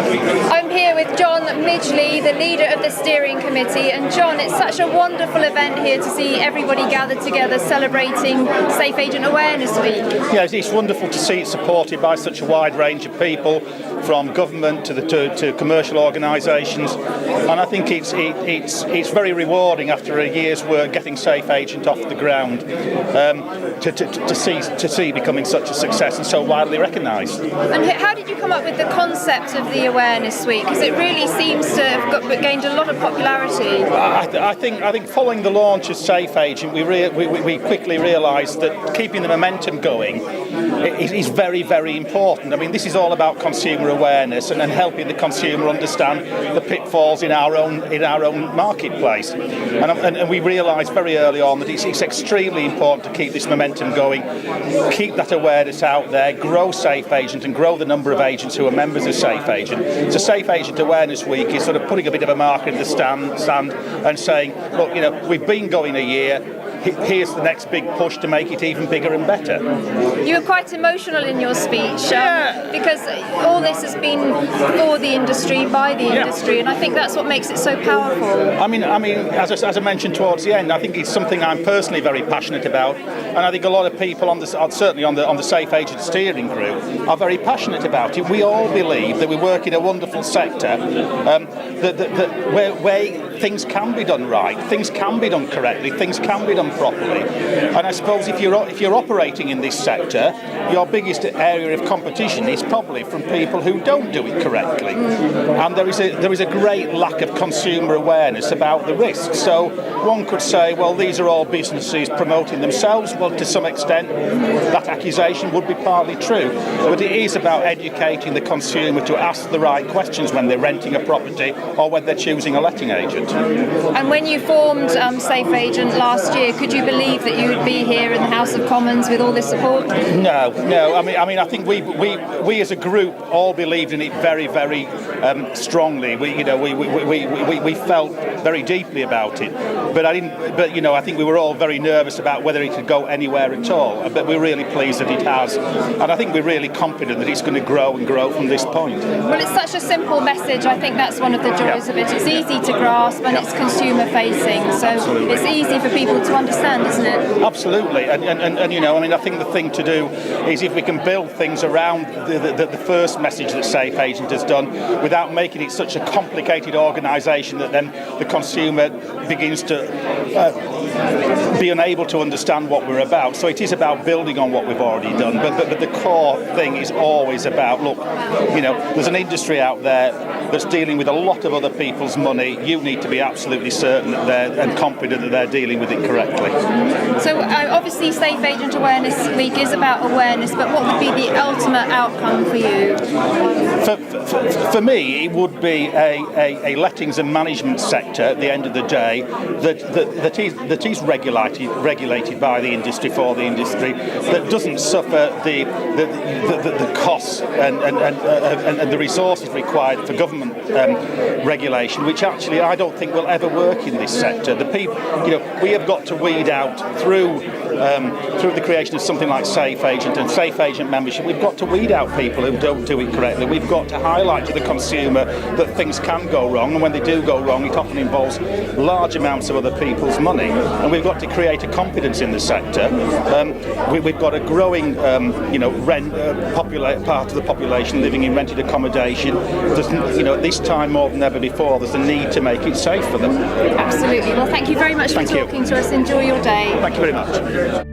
I'm here with John Midgley, the leader of the steering committee. And John, it's such a wonderful event here to see everybody gathered together celebrating SAFEagent Awareness Week. Yeah, it's wonderful to see it supported by such a wide range of people, from government to commercial organisations, and I think it's very rewarding after a year's work getting SAFEagent off the ground to see it becoming such a success and so widely recognised. And how did you come up with the concept of the Awareness Week? Because it really seems to have gained a lot of popularity. I think following the launch of SAFEagent, we quickly realised that keeping the momentum going is very, very important. I mean, this is all about consumer awareness and helping the consumer understand the pitfalls in our own marketplace. And we realised very early on that it's extremely important to keep this momentum going, keep that awareness out there, grow SAFEagent and grow the number of agents who are members of SAFEagent. So SAFEagent Awareness Week is sort of putting a bit of a mark in the sand and saying, look, we've been going a year. Here's the next big push to make it even bigger and better. You were quite emotional in your speech because all this has been for the industry, by the industry, and I think that's what makes it so powerful. I mean, as I mentioned towards the end, I think it's something I'm personally very passionate about, and I think a lot of people certainly on the SAFEagent steering group are very passionate about it. We all believe that we work in a wonderful sector where things can be done right, things can be done correctly, things can be done properly. And I suppose if you're operating in this sector, your biggest area of competition is probably from people who don't do it correctly. And there is a great lack of consumer awareness about the risks. So one could say, well, these are all businesses promoting themselves. Well, to some extent, that accusation would be partly true. But it is about educating the consumer to ask the right questions when they're renting a property or when they're choosing a letting agent. And when you formed SAFEagent last year, could you believe that you would be here in the House of Commons with all this support? No. I think we as a group all believed in it very, very strongly. We felt very deeply about it. But I think we were all very nervous about whether it could go anywhere at all. But we're really pleased that it has, and I think we're really confident that it's going to grow and grow from this point. Well, it's such a simple message. I think that's one of the joys of it. It's easy to grasp and it's consumer facing, so absolutely. It's easy for people to understand, isn't it? Absolutely, and I think the thing to do is if we can build things around the first message that SAFEagent has done without making it such a complicated organisation that then the consumer begins to be unable to understand what we're about. So it is about building on what we've already done, but the core thing is always about, look, there's an industry out there that's dealing with a lot of other people's money. You need to be absolutely certain and confident that they're dealing with it correctly. So obviously SAFEagent Awareness Week is about awareness, but what would be the ultimate outcome for you? For me, it would be a lettings and management sector at the end of the day that is regulated by the industry, for the industry, that doesn't suffer the costs and the resources required for government regulation, which actually I don't think will ever work in this sector. The people, we have got to weed out through the creation of something like SAFEagent and SAFEagent membership. We've got to weed out people who don't do it correctly. We've got to highlight to the consumer that things can go wrong, and when they do go wrong, it often involves large amounts of other people's money. And we've got to create a confidence in the sector. We've got a growing, part of the population living in rented accommodation. This time more than ever before, there's a need to make it safe for them. Absolutely. Well, thank you very much for talking to us. Enjoy your day. Thank you very much.